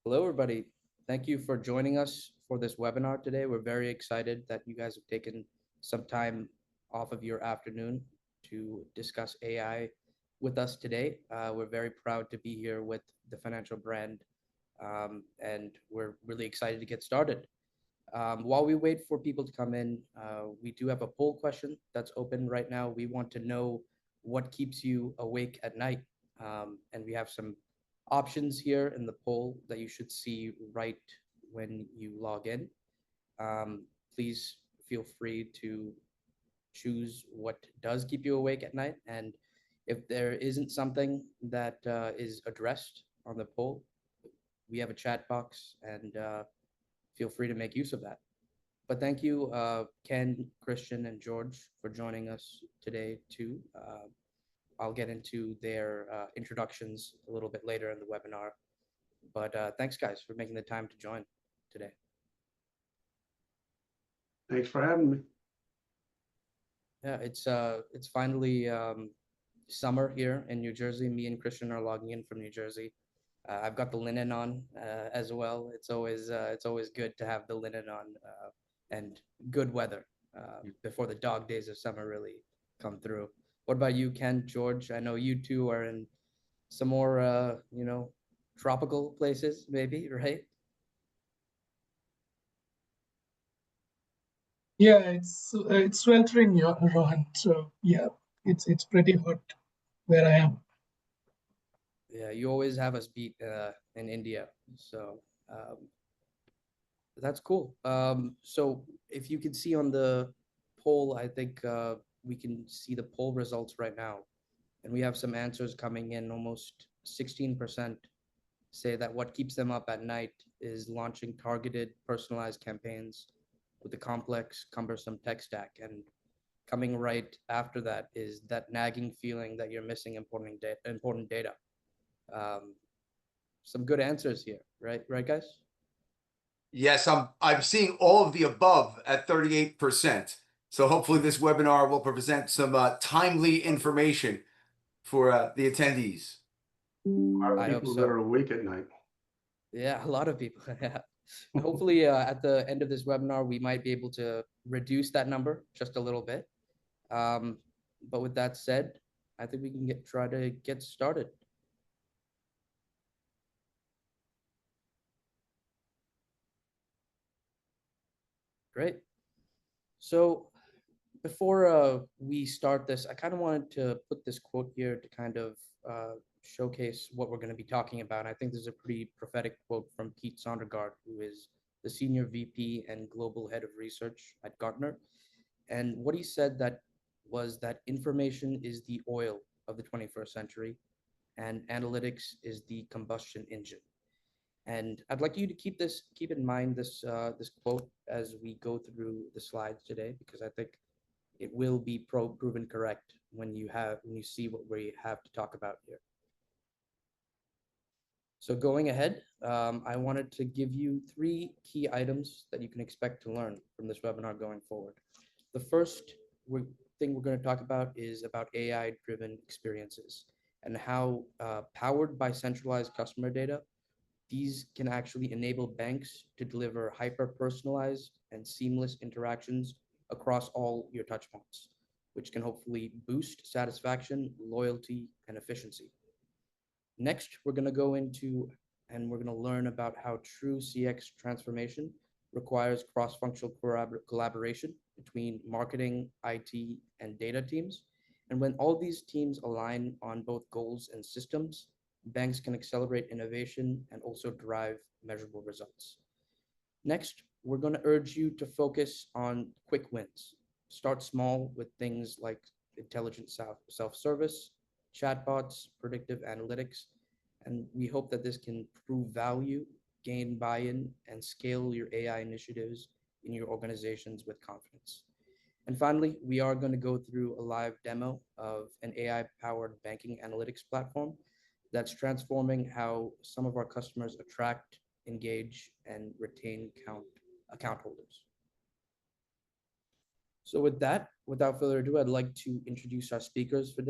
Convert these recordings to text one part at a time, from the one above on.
Hello, everybody. Thank you for joining us for this webinar today. We're very excited that you guys have taken some time off of your afternoon to discuss AI with us today. We're very proud to be here with the financial brand, and we're really excited to get started. While we wait for people to come in, we do have a poll question that's open right now. We want to know what keeps you awake at night. And we have some options here in the poll that you should see right when you log in. Please feel free to choose what does keep you awake at night. And if there isn't something that is addressed on the poll, we have a chat box and feel free to make use of that. But thank you, Ken, Christian, and George for joining us today too. I'll get into their introductions a little bit later in the webinar. But thanks, guys, for making the time to join today. Thanks for having me. Yeah, it's finally summer here in New Jersey. Me and Christian are logging in from New Jersey. I've got the linen on as well. It's always good to have the linen on and good weather before the dog days of summer really come through. What about you, Ken, George? I know you two are in some more tropical places, maybe, right? Yeah, it's sweltering, Rohan. So yeah, it's pretty hot where I am. Yeah, you always have us beat in India, so that's cool. So if you can see on the poll, I think we can see the poll results right now, and we have some answers coming in. Almost 16% say that what keeps them up at night is launching targeted, personalized campaigns with a complex, cumbersome tech stack. And coming right after that is that nagging feeling that you're missing important data. Um, some good answers here, right? Right, guys? Yes, I'm seeing all of the above at 38%. So hopefully this webinar will present some timely information for the attendees. A lot I of hope people so. that are awake at night. Yeah, a lot of people. Yeah. Hopefully, at the end of this webinar, we might be able to reduce that number just a little bit. But with that said, I think we can try to get started. Great. So before we start this, I kind of wanted to put this quote here to kind of showcase what we're going to be talking about. I think this is a pretty prophetic quote from Pete Sondergaard, who is the Senior VP and Global Head of Research at Gartner. And what he said was that information is the oil of the 21st century, and analytics is the combustion engine. And I'd like you to keep in mind this quote as we go through the slides today, because I think it will be proven correct when you see what we have to talk about here. So going ahead, I wanted to give you 3 key items that you can expect to learn from this webinar going forward. The first thing we're going to talk about is about AI-driven experiences and how powered by centralized customer data, these can actually enable banks to deliver hyper-personalized and seamless interactions across all your touchpoints, which can hopefully boost satisfaction, loyalty, and efficiency. Next, we're going to go into and we're going to learn about how true CX transformation requires cross-functional collaboration between marketing, IT, and data teams. And when all these teams align on both goals and systems, banks can accelerate innovation and also drive measurable results. Next, we're going to urge you to focus on quick wins. Start small with things like intelligent self-service, chatbots, predictive analytics, and we hope that this can prove value, gain buy-in, and scale your AI initiatives in your organizations with confidence. And finally, we are going to go through a live demo of an AI-powered banking analytics platform that's transforming how some of our customers attract, engage, and retain account holders. So with that, without further ado, I'd like to introduce our speakers for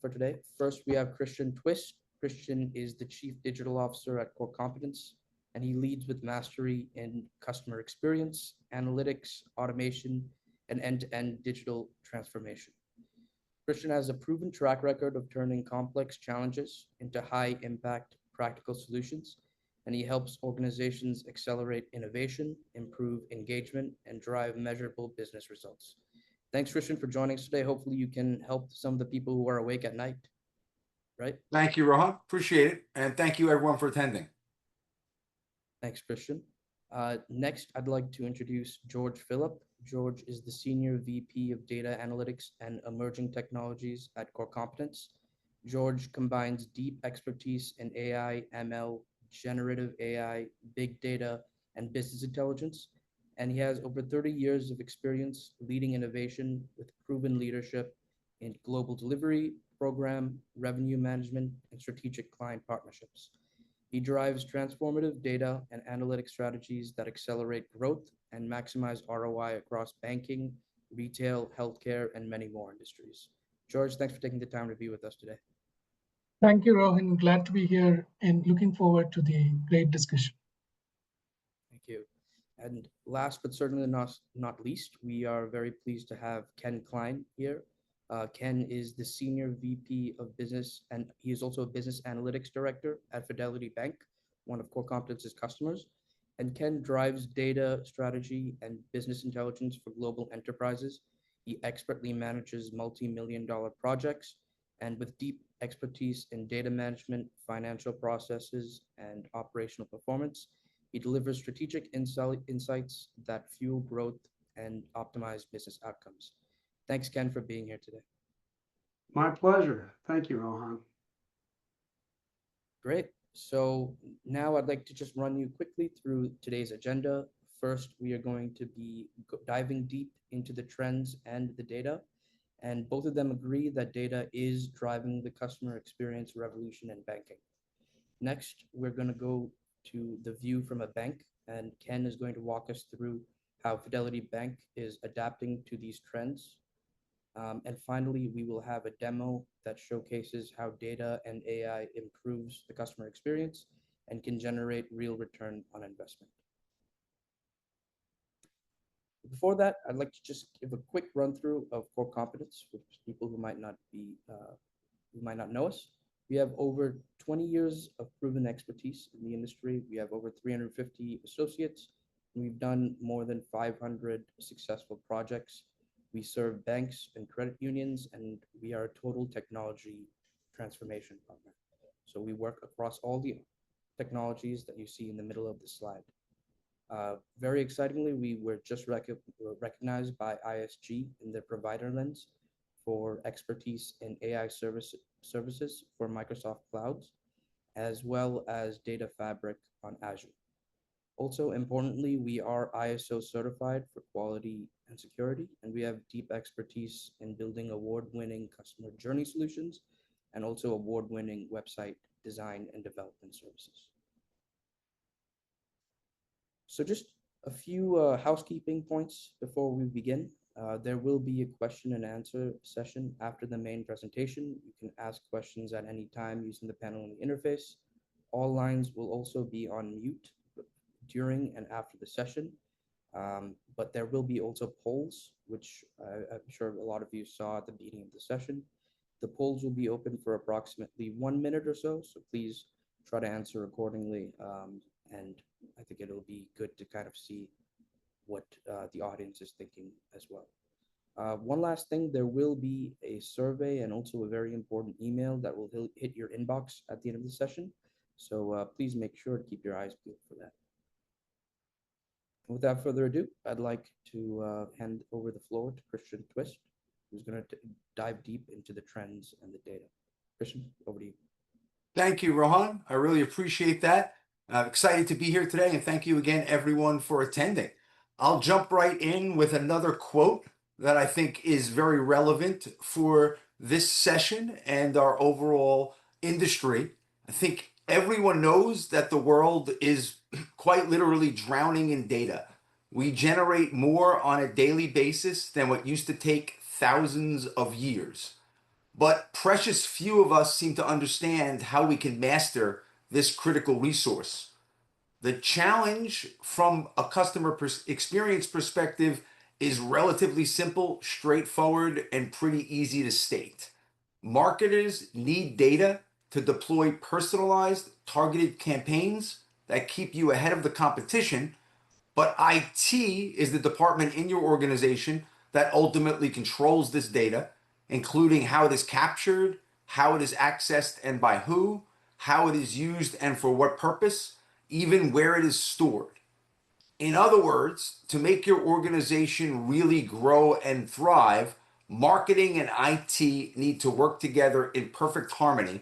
today. First, we have Christian Twist. Christian is the Chief Digital Officer at Korcomptenz, and he leads with mastery in customer experience, analytics, automation, and end-to-end digital transformation. Christian has a proven track record of turning complex challenges into high-impact practical solutions, and he helps organizations accelerate innovation, improve engagement, and drive measurable business results. Thanks, Christian, for joining us today. Hopefully you can help some of the people who are awake at night, right? Thank you, Rohan. Appreciate it. And thank you, everyone, for attending. Thanks, Christian. Next, I'd like to introduce George Phillip. George is the Senior VP of Data Analytics and Emerging Technologies at Korcomptenz. George combines deep expertise in AI, ML, generative AI, big data, and business intelligence, and he has over 30 years of experience leading innovation with proven leadership in global delivery, program, revenue management, and strategic client partnerships. He drives transformative data and analytic strategies that accelerate growth and maximize ROI across banking, retail, healthcare, and many more industries. George, thanks for taking the time to be with us today. Thank you, Rohan. Glad to be here and looking forward to the great discussion. Thank you. And last but certainly not least, we are very pleased to have Ken Klein here. Ken is the Senior VP of Business, and he is also a Business Analytics Director at Fidelity Bank, one of Korcomptenz's customers. And Ken drives data strategy and business intelligence for global enterprises. He expertly manages multi-million-dollar projects, and with deep expertise in data management, financial processes, and operational performance, he delivers strategic insights that fuel growth and optimize business outcomes. Thanks, Ken, for being here today. My pleasure. Thank you, Rohan. Great. So now I'd like to just run you quickly through today's agenda. First, we are going to be diving deep into the trends and the data, and both of them agree that data is driving the customer experience revolution in banking. Next, we're going to go to the view from a bank, and Ken is going to walk us through how Fidelity Bank is adapting to these trends. And finally, we will have a demo that showcases how data and AI improves the customer experience and can generate real return on investment. Before that, I'd like to just give a quick run through of Korcomptenz for people who might not know us. We have over 20 years of proven expertise in the industry. We have over 350 associates. We've done more than 500 successful projects. We serve banks and credit unions, and we are a total technology transformation partner. So we work across all the technologies that you see in the middle of the slide. Very excitingly, we were just recognized by ISG in the provider lens for expertise in AI services for Microsoft Clouds, as well as data fabric on Azure. Also, importantly, we are ISO certified for quality and security, and we have deep expertise in building award-winning customer journey solutions and also award-winning website design and development services. So just a few housekeeping points before we begin. There will be a question and answer session after the main presentation. You can ask questions at any time using the panel in the interface. All lines will also be on mute during and after the session, but there will be also polls, which I'm sure a lot of you saw at the beginning of the session. The polls will be open for approximately 1 minute or so please try to answer accordingly, and I think it'll be good to kind of see what the audience is thinking as well. One last thing, there will be a survey and also a very important email that will hit your inbox at the end of the session. So please make sure to keep your eyes peeled for that. Without further ado, I'd like to hand over the floor to Christian Twist, who's going to dive deep into the trends and the data. Christian, over to you. Thank you, Rohan. I really appreciate that. I'm excited to be here today, and thank you again, everyone, for attending. I'll jump right in with another quote that I think is very relevant for this session and our overall industry. I think everyone knows that the world is quite literally drowning in data. We generate more on a daily basis than what used to take thousands of years. But precious few of us seem to understand how we can master this critical resource. The challenge from a customer experience perspective is relatively simple, straightforward, and pretty easy to state. Marketers need data to deploy personalized, targeted campaigns that keep you ahead of the competition, but IT is the department in your organization that ultimately controls this data, including how it is captured, how it is accessed and by who, how it is used and for what purpose, even where it is stored. In other words, to make your organization really grow and thrive, marketing and IT need to work together in perfect harmony,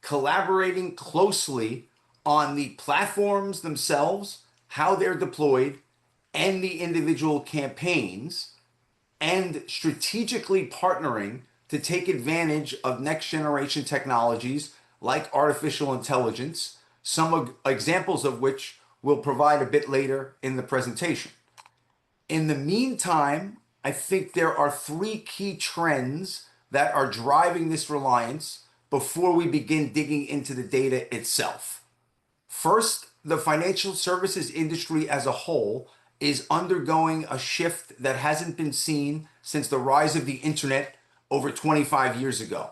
collaborating closely on the platforms themselves, how they're deployed, and the individual campaigns, and strategically partnering to take advantage of next generation technologies like artificial intelligence, some examples of which we'll provide a bit later in the presentation. In the meantime, I think there are three key trends that are driving this reliance before we begin digging into the data itself. First, the financial services industry as a whole is undergoing a shift that hasn't been seen since the rise of the internet over 25 years ago.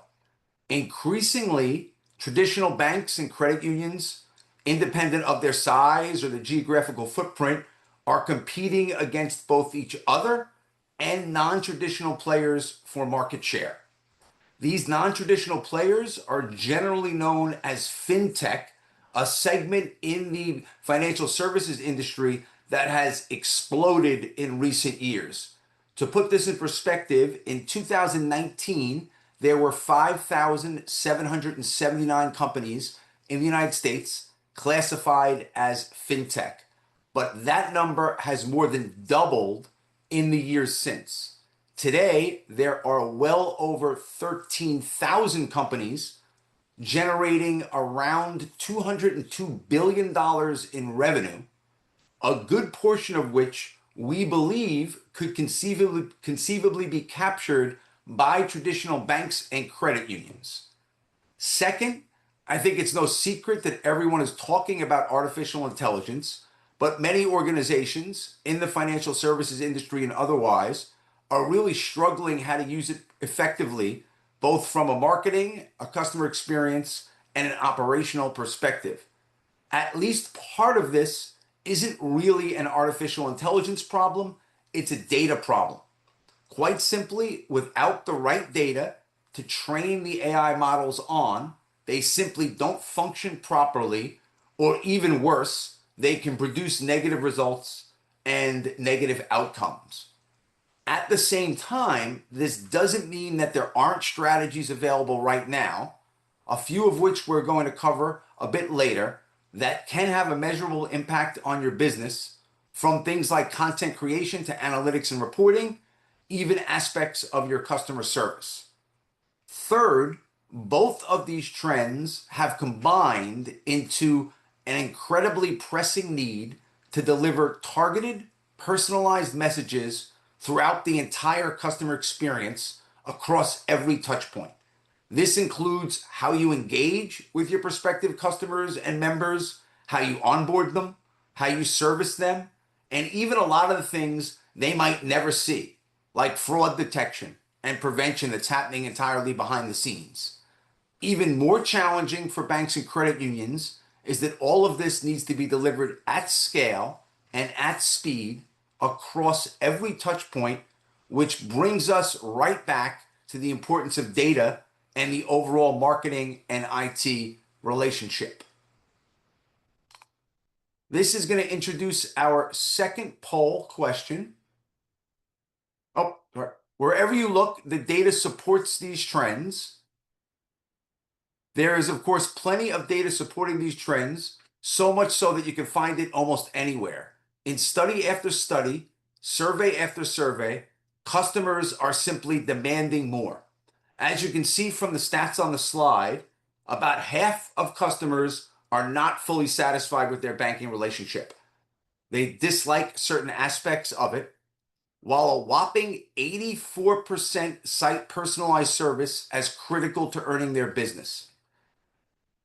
Increasingly, traditional banks and credit unions, independent of their size or the geographical footprint, are competing against both each other and non-traditional players for market share. These non-traditional players are generally known as FinTech, a segment in the financial services industry that has exploded in recent years. To put this in perspective, in 2019, there were 5,779 companies in the United States classified as FinTech, but that number has more than doubled in the years since. Today, there are well over 13,000 companies generating around $202 billion in revenue, a good portion of which we believe could conceivably be captured by traditional banks and credit unions. Second, I think it's no secret that everyone is talking about artificial intelligence, but many organizations in the financial services industry and otherwise are really struggling how to use it effectively, both from a marketing, a customer experience, and an operational perspective. At least part of this isn't really an artificial intelligence problem, it's a data problem. Quite simply, without the right data to train the AI models on, they simply don't function properly, or even worse, they can produce negative results and negative outcomes. At the same time, this doesn't mean that there aren't strategies available right now, a few of which we're going to cover a bit later, that can have a measurable impact on your business, from things like content creation to analytics and reporting, even aspects of your customer service. Third, both of these trends have combined into an incredibly pressing need to deliver targeted, personalized messages throughout the entire customer experience across every touch point. This includes how you engage with your prospective customers and members, how you onboard them, how you service them, and even a lot of the things they might never see, like fraud detection and prevention that's happening entirely behind the scenes. Even more challenging for banks and credit unions is that all of this needs to be delivered at scale and at speed across every touch point, which brings us right back to the importance of data and the overall marketing and IT relationship. This is going to introduce our second poll question. Oh, right. Wherever you look, the data supports these trends. There is, of course, plenty of data supporting these trends, so much so that you can find it almost anywhere. In study after study, survey after survey, customers are simply demanding more. As you can see from the stats on the slide, about half of customers are not fully satisfied with their banking relationship. They dislike certain aspects of it, while a whopping 84% cite personalized service as critical to earning their business.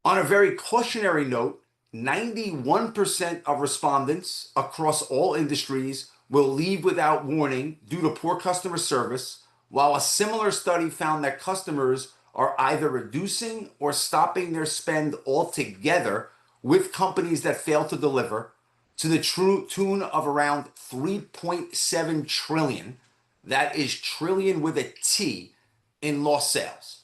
On a very cautionary note, 91% of respondents across all industries will leave without warning due to poor customer service, while a similar study found that customers are either reducing or stopping their spend altogether with companies that fail to deliver, to the true tune of around 3.7 trillion, that is trillion with a T, in lost sales.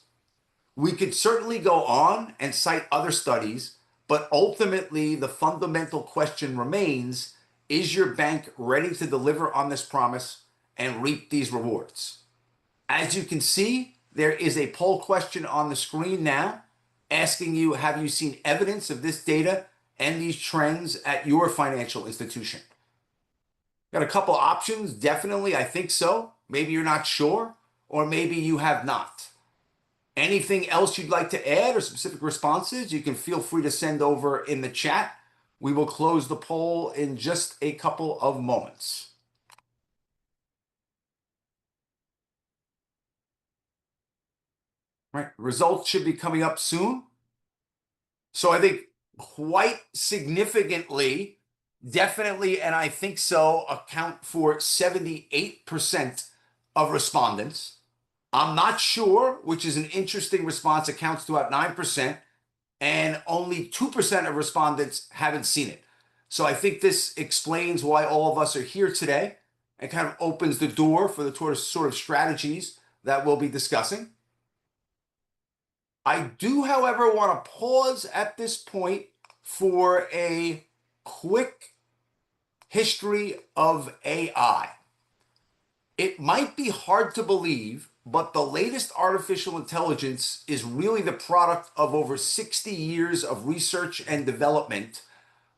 We could certainly go on and cite other studies, but ultimately the fundamental question remains, is your bank ready to deliver on this promise and reap these rewards? As you can see, there is a poll question on the screen now asking you, have you seen evidence of this data and these trends at your financial institution? Got a couple options. Definitely, I think so. Maybe you're not sure, or maybe you have not. Anything else you'd like to add or specific responses, you can feel free to send over in the chat. We will close the poll in just a couple of moments. Right, results should be coming up soon. So I think quite significantly, definitely, and I think so, account for 78% of respondents. I'm not sure, which is an interesting response, accounts to about 9%, and only 2% of respondents haven't seen it. So I think this explains why all of us are here today and kind of opens the door for the sort of strategies that we'll be discussing. I do, however, want to pause at this point for a quick history of AI. It might be hard to believe, but the latest artificial intelligence is really the product of over 60 years of research and development,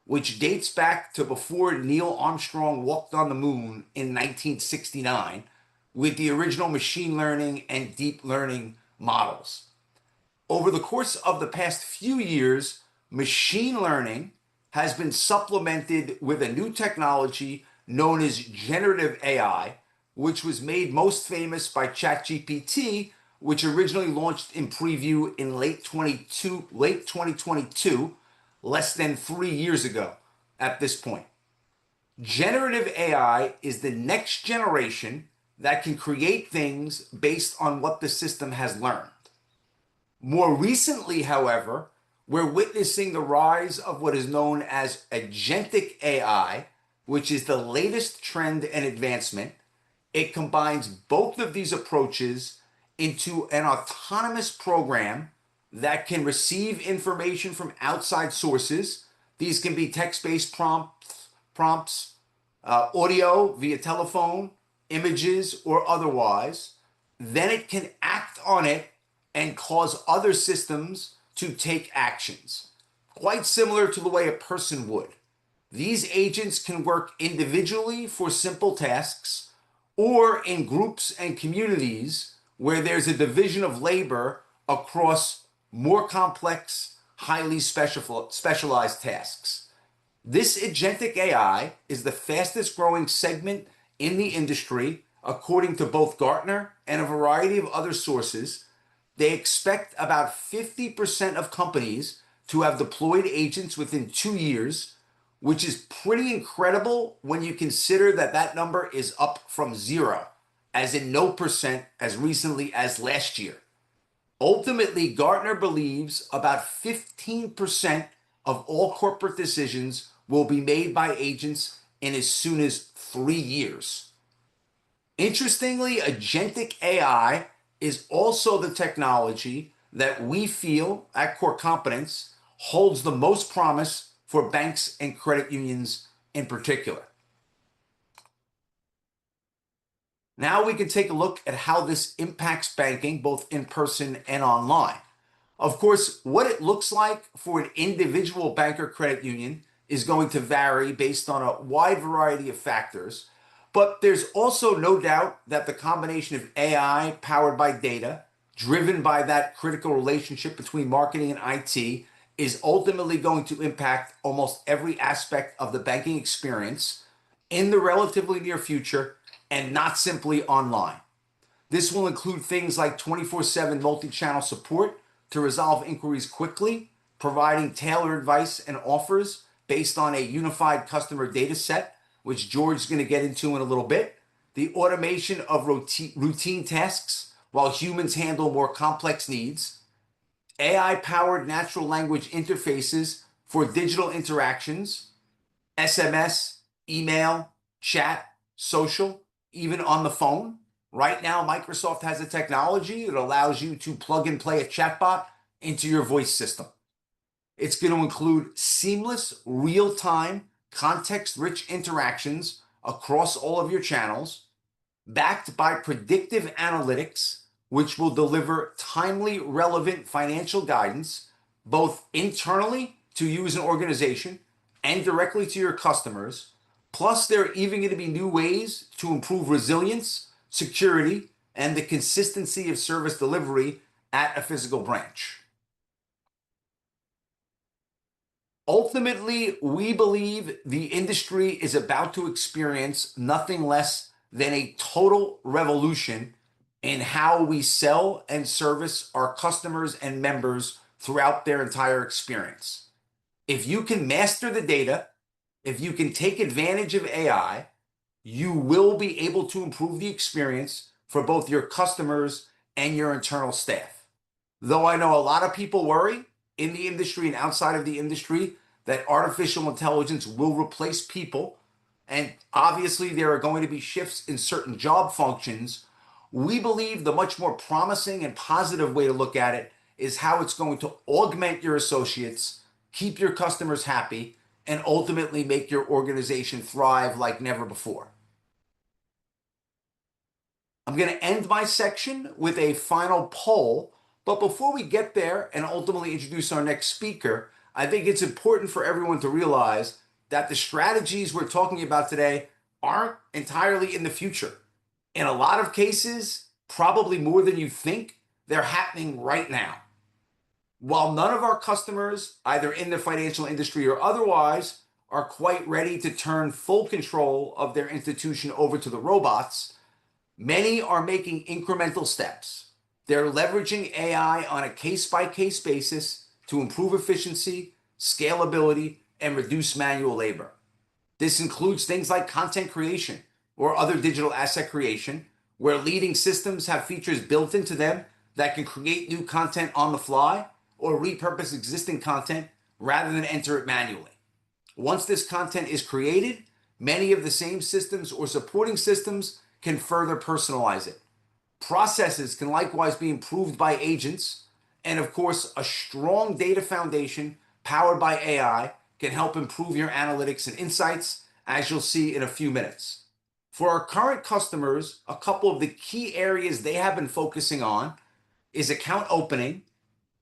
which dates back to before Neil Armstrong walked on the moon in 1969 with the original machine learning and deep learning models. Over the course of the past few years, machine learning has been supplemented with a new technology known as generative AI, which was made most famous by ChatGPT, which originally launched in preview in late 2022, less than 3 years ago at this point. Generative AI is the next generation that can create things based on what the system has learned. More recently, however, we're witnessing the rise of what is known as Agentic AI, which is the latest trend and advancement. It combines both of these approaches into an autonomous program that can receive information from outside sources. These can be text-based prompts, audio via telephone, images, or otherwise. Then it can act on it and cause other systems to take actions, quite similar to the way a person would. These agents can work individually for simple tasks or in groups and communities where there's a division of labor across more complex, highly specialized tasks. This agentic AI is the fastest growing segment in the industry, according to both Gartner and a variety of other sources. They expect about 50% of companies to have deployed agents within 2 years, which is pretty incredible when you consider that that number is up from 0, as in no percent, as recently as last year. Ultimately, Gartner believes about 15% of all corporate decisions will be made by agents in as soon as 3 years. Interestingly, agentic AI is also the technology that we feel at Korcomptenz holds the most promise for banks and credit unions in particular. Now we can take a look at how this impacts banking, both in person and online. Of course, what it looks like for an individual bank or credit union is going to vary based on a wide variety of factors. But there's also no doubt that the combination of AI powered by data, driven by that critical relationship between marketing and IT, is ultimately going to impact almost every aspect of the banking experience in the relatively near future, and not simply online. This will include things like 24/7 multi-channel support to resolve inquiries quickly, providing tailored advice and offers based on a unified customer data set, which George is going to get into in a little bit. The automation of routine tasks while humans handle more complex needs. AI-powered natural language interfaces for digital interactions, SMS, email, chat, social, even on the phone. Right now, Microsoft has a technology that allows you to plug and play a chatbot into your voice system. It's going to include seamless, real-time, context-rich interactions across all of your channels, backed by predictive analytics, which will deliver timely, relevant financial guidance, both internally to you as an organization and directly to your customers. Plus, there are even going to be new ways to improve resilience, security, and the consistency of service delivery at a physical branch. Ultimately, we believe the industry is about to experience nothing less than a total revolution in how we sell and service our customers and members throughout their entire experience. If you can master the data, if you can take advantage of AI, you will be able to improve the experience for both your customers and your internal staff. Though I know a lot of people worry in the industry and outside of the industry that artificial intelligence will replace people, and obviously there are going to be shifts in certain job functions, we believe the much more promising and positive way to look at it is how it's going to augment your associates, keep your customers happy, and ultimately make your organization thrive like never before. I'm going to end my section with a final poll, but before we get there and ultimately introduce our next speaker, I think it's important for everyone to realize that the strategies we're talking about today aren't entirely in the future. In a lot of cases, probably more than you think, they're happening right now. While none of our customers, either in the financial industry or otherwise, are quite ready to turn full control of their institution over to the robots, many are making incremental steps. They're leveraging AI on a case-by-case basis to improve efficiency, scalability, and reduce manual labor. This includes things like content creation or other digital asset creation, where leading systems have features built into them that can create new content on the fly or repurpose existing content rather than enter it manually. Once this content is created, many of the same systems or supporting systems can further personalize it. Processes can likewise be improved by agents, and of course, a strong data foundation powered by AI can help improve your analytics and insights, as you'll see in a few minutes. For our current customers, a couple of the key areas they have been focusing on is account opening,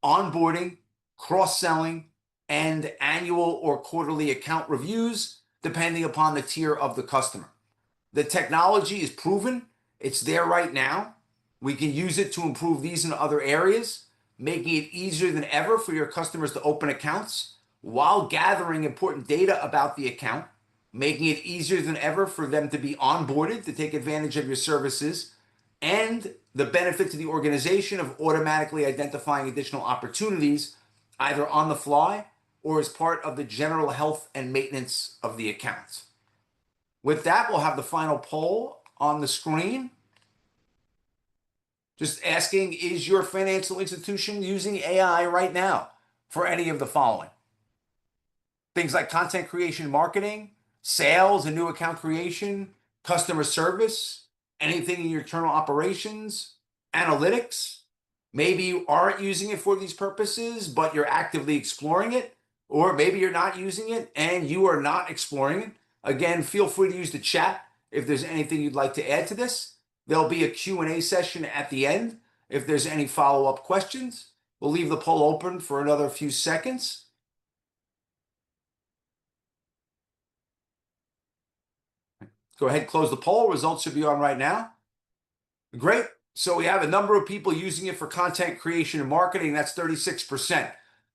onboarding, cross-selling, and annual or quarterly account reviews, depending upon the tier of the customer. The technology is proven. It's there right now. We can use it to improve these and other areas, making it easier than ever for your customers to open accounts while gathering important data about the account, making it easier than ever for them to be onboarded to take advantage of your services, and the benefit to the organization of automatically identifying additional opportunities either on the fly or as part of the general health and maintenance of the account. With that, we'll have the final poll on the screen. Just asking, is your financial institution using AI right now for any of the following? Things like content creation, marketing, sales and new account creation, customer service, anything in your internal operations, analytics. Maybe you aren't using it for these purposes, but you're actively exploring it, or maybe you're not using it and you are not exploring it. Again, feel free to use the chat if there's anything you'd like to add to this. There'll be a Q&A session at the end if there's any follow-up questions. We'll leave the poll open for another few seconds. Go ahead, close the poll. Results should be on right now. Great. So we have a number of people using it for content creation and marketing. That's 36%.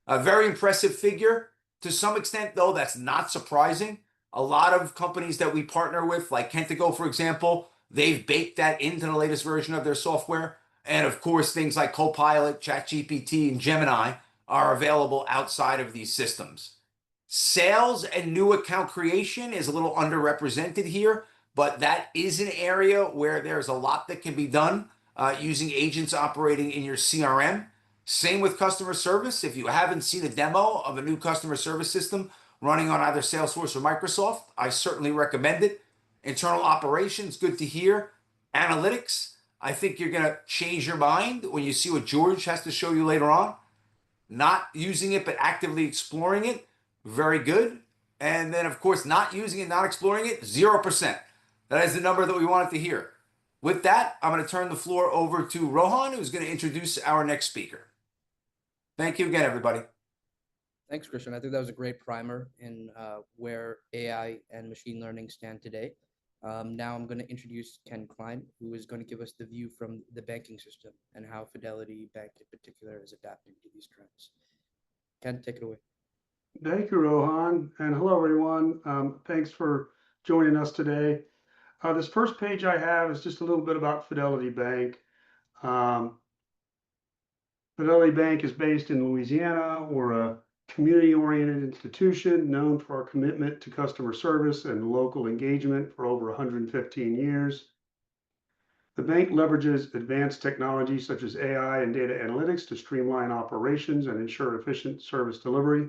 A very impressive figure. To some extent, though, that's not surprising. A lot of companies that we partner with, like Kentago, for example, they've baked that into the latest version of their software. And of course, things like Copilot, ChatGPT, and Gemini are available outside of these systems. Sales and new account creation is a little underrepresented here, but that is an area where there's a lot that can be done using agents operating in your CRM. Same with customer service. If you haven't seen a demo of a new customer service system running on either Salesforce or Microsoft, I certainly recommend it. Internal operations, good to hear. Analytics, I think you're going to change your mind when you see what George has to show you later on. Not using it, but actively exploring it, very good. And then, of course, not using it, not exploring it, 0%. That is the number that we wanted to hear. With that, I'm going to turn the floor over to Rohan, who's going to introduce our next speaker. Thank you again, everybody. Thanks, Christian. I think that was a great primer in where AI and machine learning stand today. Now I'm going to introduce Ken Klein, who is going to give us the view from the banking system and how Fidelity Bank in particular is adapting to these trends. Ken, take it away. Thank you, Rohan, and hello, everyone. Thanks for joining us today. This first page I have is just a little bit about Fidelity Bank. Fidelity Bank is based in Louisiana. We're a community-oriented institution known for our commitment to customer service and local engagement for over 115 years. The bank leverages advanced technologies such as AI and data analytics to streamline operations and ensure efficient service delivery.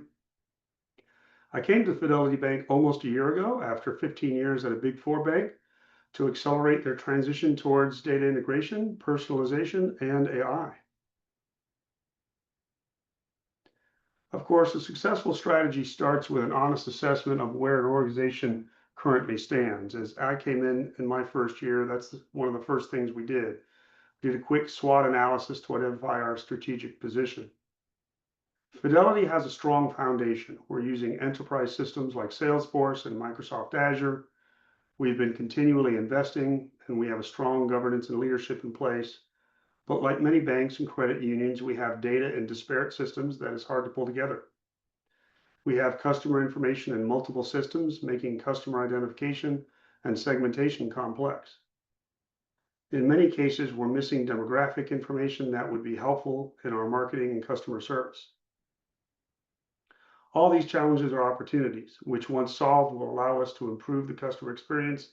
I came to Fidelity Bank almost a year ago after 15 years at a Big Four bank to accelerate their transition towards data integration, personalization, and AI. Of course, a successful strategy starts with an honest assessment of where an organization currently stands. As I came in my first year, that's one of the first things we did. We did a quick SWOT analysis to identify our strategic position. Fidelity has a strong foundation. We're using enterprise systems like Salesforce and Microsoft Azure. We've been continually investing, and we have a strong governance and leadership in place. But like many banks and credit unions, we have data in disparate systems that is hard to pull together. We have customer information in multiple systems, making customer identification and segmentation complex. In many cases, we're missing demographic information that would be helpful in our marketing and customer service. All these challenges are opportunities, which once solved will allow us to improve the customer experience,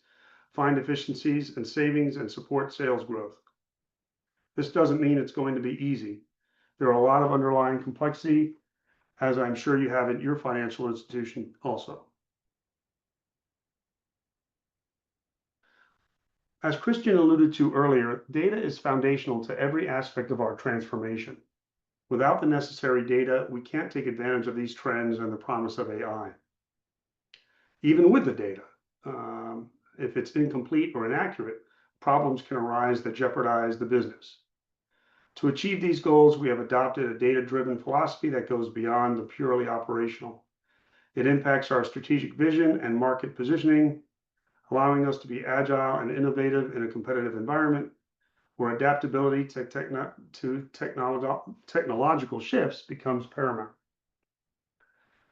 find efficiencies and savings, and support sales growth. This doesn't mean it's going to be easy. There are a lot of underlying complexity, as I'm sure you have at your financial institution also. As Christian alluded to earlier, data is foundational to every aspect of our transformation. Without the necessary data, we can't take advantage of these trends and the promise of AI. Even with the data, if it's incomplete or inaccurate, problems can arise that jeopardize the business. To achieve these goals, we have adopted a data-driven philosophy that goes beyond the purely operational. It impacts our strategic vision and market positioning, allowing us to be agile and innovative in a competitive environment where adaptability to technological shifts becomes paramount.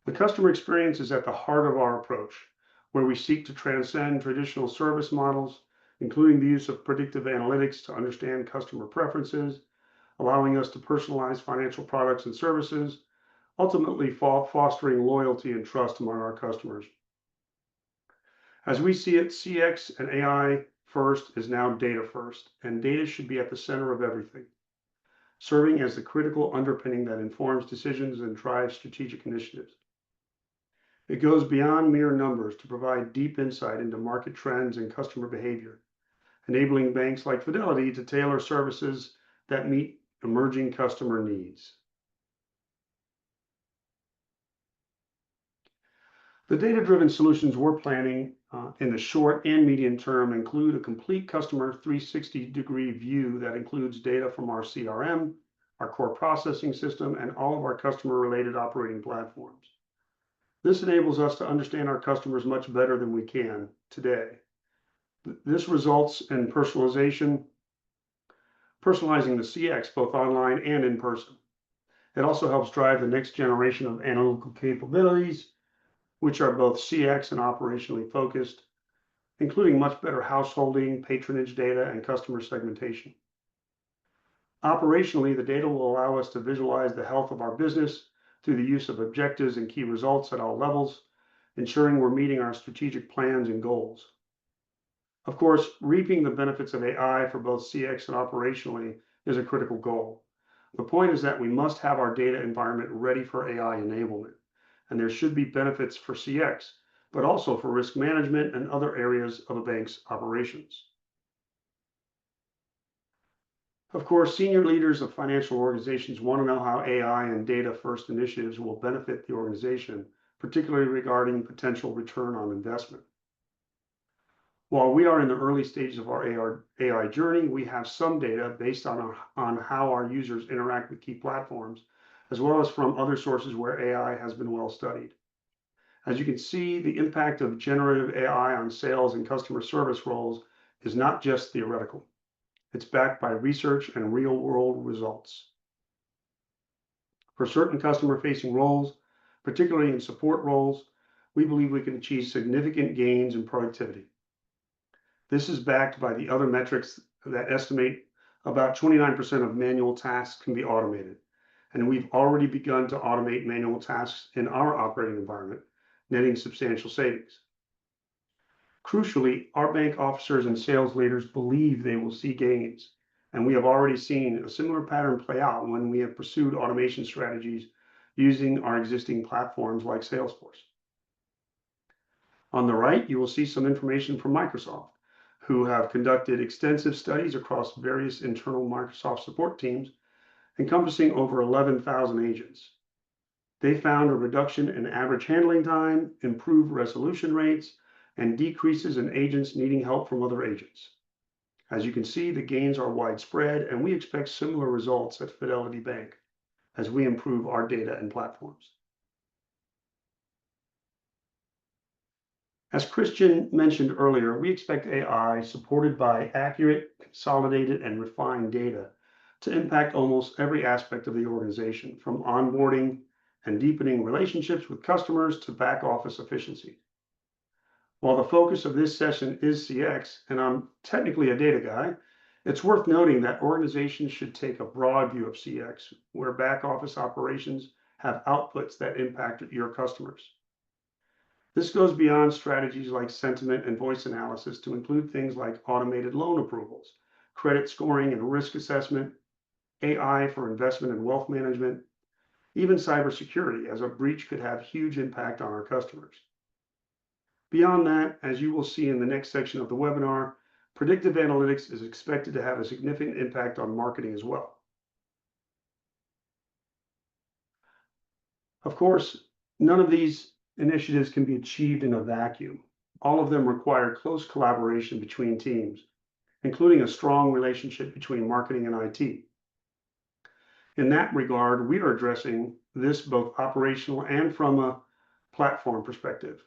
The customer experience is at the heart of our approach, where we seek to transcend traditional service models, including the use of predictive analytics to understand customer preferences, allowing us to personalize financial products and services, ultimately fostering loyalty and trust among our customers. As we see it, CX and AI first is now data first, and data should be at the center of everything, serving as the critical underpinning that informs decisions and drives strategic initiatives. It goes beyond mere numbers to provide deep insight into market trends and customer behavior, enabling banks like Fidelity to tailor services that meet emerging customer needs. The data-driven solutions we're planning in the short and medium term include a complete customer 360-degree view that includes data from our CRM, our core processing system, and all of our customer-related operating platforms. This enables us to understand our customers much better than we can today. This results in personalizing the CX both online and in person. It also helps drive the next generation of analytical capabilities, which are both CX and operationally focused, including much better householding, patronage data, and customer segmentation. Operationally, the data will allow us to visualize the health of our business through the use of objectives and key results at all levels, ensuring we're meeting our strategic plans and goals. Of course, reaping the benefits of AI for both CX and operationally is a critical goal. The point is that we must have our data environment ready for AI enablement, and there should be benefits for CX, but also for risk management and other areas of a bank's operations. Of course, senior leaders of financial organizations want to know how AI and data-first initiatives will benefit the organization, particularly regarding potential return on investment. While we are in the early stages of our AI journey, we have some data based on how our users interact with key platforms, as well as from other sources where AI has been well studied. As you can see, the impact of generative AI on sales and customer service roles is not just theoretical. It's backed by research and real-world results. For certain customer-facing roles, particularly in support roles, we believe we can achieve significant gains in productivity. This is backed by the other metrics that estimate about 29% of manual tasks can be automated, and we've already begun to automate manual tasks in our operating environment, netting substantial savings. Crucially, our bank officers and sales leaders believe they will see gains, and we have already seen a similar pattern play out when we have pursued automation strategies using our existing platforms like Salesforce. On the right, you will see some information from Microsoft, who have conducted extensive studies across various internal Microsoft support teams, encompassing over 11,000 agents. They found a reduction in average handling time, improved resolution rates, and decreases in agents needing help from other agents. As you can see, the gains are widespread, and we expect similar results at Fidelity Bank as we improve our data and platforms. As Christian mentioned earlier, we expect AI supported by accurate, consolidated, and refined data to impact almost every aspect of the organization, from onboarding and deepening relationships with customers to back office efficiency. While the focus of this session is CX, and I'm technically a data guy, it's worth noting that organizations should take a broad view of CX, where back office operations have outputs that impact your customers. This goes beyond strategies like sentiment and voice analysis to include things like automated loan approvals, credit scoring and risk assessment, AI for investment and wealth management, even cybersecurity, as a breach could have huge impact on our customers. Beyond that, as you will see in the next section of the webinar, predictive analytics is expected to have a significant impact on marketing as well. Of course, none of these initiatives can be achieved in a vacuum. All of them require close collaboration between teams, including a strong relationship between marketing and IT. In that regard, we are addressing this both operational and from a platform perspective.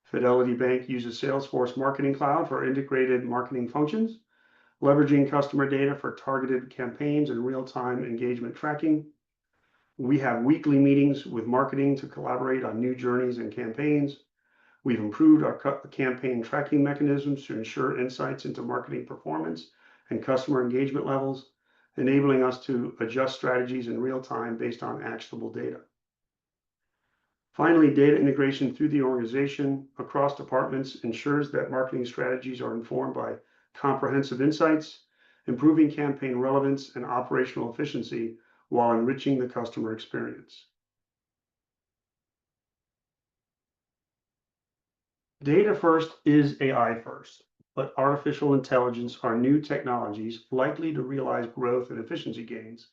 Fidelity Bank uses Salesforce Marketing Cloud for integrated marketing functions, leveraging customer data for targeted campaigns and real-time engagement tracking. We have weekly meetings with marketing to collaborate on new journeys and campaigns. We've improved our campaign tracking mechanisms to ensure insights into marketing performance and customer engagement levels, enabling us to adjust strategies in real time based on actionable data. Finally, data integration through the organization across departments ensures that marketing strategies are informed by comprehensive insights, improving campaign relevance and operational efficiency while enriching the customer experience. Data first is AI first, but artificial intelligence are new technologies likely to realize growth and efficiency gains.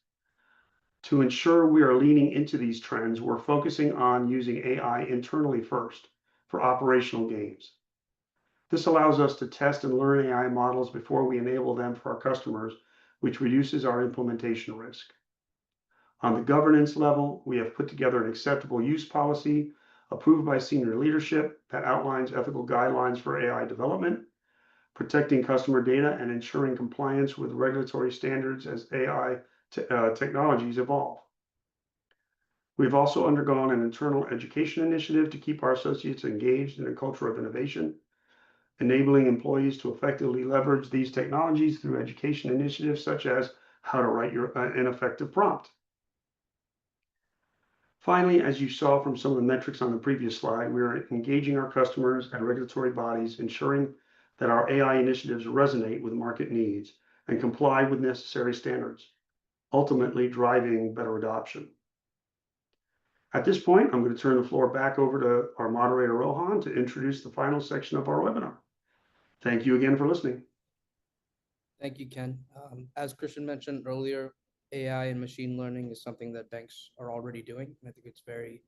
To ensure we are leaning into these trends, we're focusing on using AI internally first for operational gains. This allows us to test and learn AI models before we enable them for our customers, which reduces our implementation risk. On the governance level, we have put together an acceptable use policy approved by senior leadership that outlines ethical guidelines for AI development, protecting customer data, and ensuring compliance with regulatory standards as AI technologies evolve. We've also undergone an internal education initiative to keep our associates engaged in a culture of innovation, enabling employees to effectively leverage these technologies through education initiatives such as how to write an effective prompt. Finally, as you saw from some of the metrics on the previous slide, we are engaging our customers and regulatory bodies, ensuring that our AI initiatives resonate with market needs and comply with necessary standards, ultimately driving better adoption. At this point, I'm going to turn the floor back over to our moderator, Rohan, to introduce the final section of our webinar. Thank you again for listening. Thank you, Ken. As Christian mentioned earlier, AI and machine learning is something that banks are already doing. And I think it's very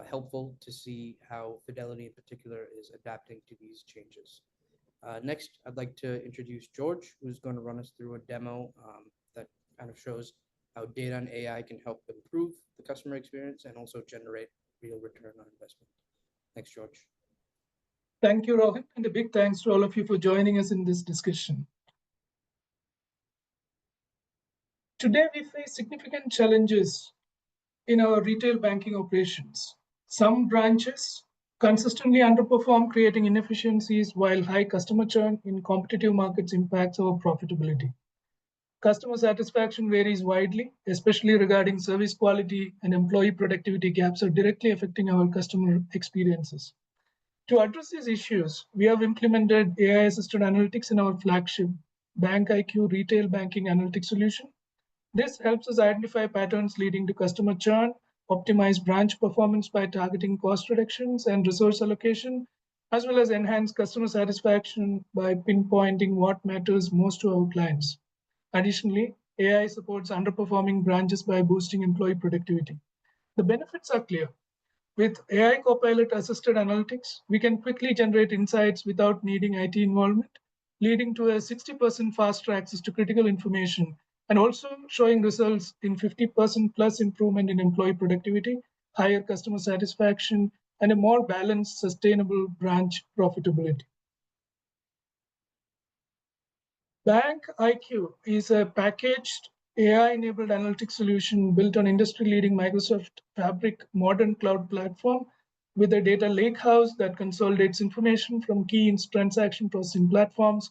helpful to see how Fidelity in particular is adapting to these changes. Next, I'd like to introduce George, who's going to run us through a demo that kind of shows how data and AI can help improve the customer experience and also generate real return on investment. Thanks, George. Thank you, Rohan, and a big thanks to all of you for joining us in this discussion. Today, we face significant challenges in our retail banking operations. Some branches consistently underperform, creating inefficiencies, while high customer churn in competitive markets impacts our profitability. Customer satisfaction varies widely, especially regarding service quality, and employee productivity gaps are directly affecting our customer experiences. To address these issues, we have implemented AI-assisted analytics in our flagship BankIQ retail banking analytics solution. This helps us identify patterns leading to customer churn, optimize branch performance by targeting cost reductions and resource allocation, as well as enhance customer satisfaction by pinpointing what matters most to our clients. Additionally, AI supports underperforming branches by boosting employee productivity. The benefits are clear. With AI Copilot assisted analytics, we can quickly generate insights without needing IT involvement, leading to a 60% faster access to critical information and also showing results in 50% plus improvement in employee productivity, higher customer satisfaction, and a more balanced, sustainable branch profitability. BankIQ is a packaged AI-enabled analytics solution built on industry-leading Microsoft Fabric modern cloud platform with a data lakehouse that consolidates information from key transaction processing platforms,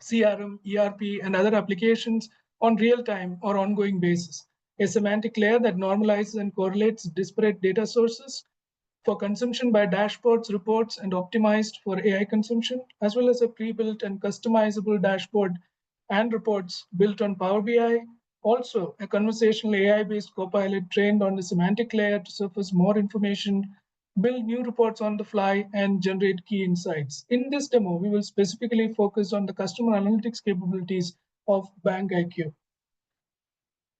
CRM, ERP, and other applications on real-time or ongoing basis. A semantic layer that normalizes and correlates disparate data sources for consumption by dashboards, reports, and optimized for AI consumption, as well as a pre-built and customizable dashboard and reports built on Power BI. Also, a conversational AI-based copilot trained on the semantic layer to surface more information, build new reports on the fly, and generate key insights. In this demo, we will specifically focus on the customer analytics capabilities of BankIQ.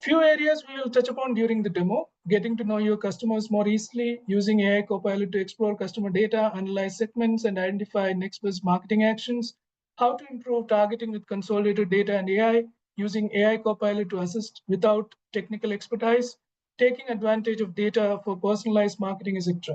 Few areas we will touch upon during the demo: getting to know your customers more easily, using AI Copilot to explore customer data, analyze segments, and identify next best marketing actions, how to improve targeting with consolidated data and AI, using AI Copilot to assist without technical expertise, taking advantage of data for personalized marketing, etc.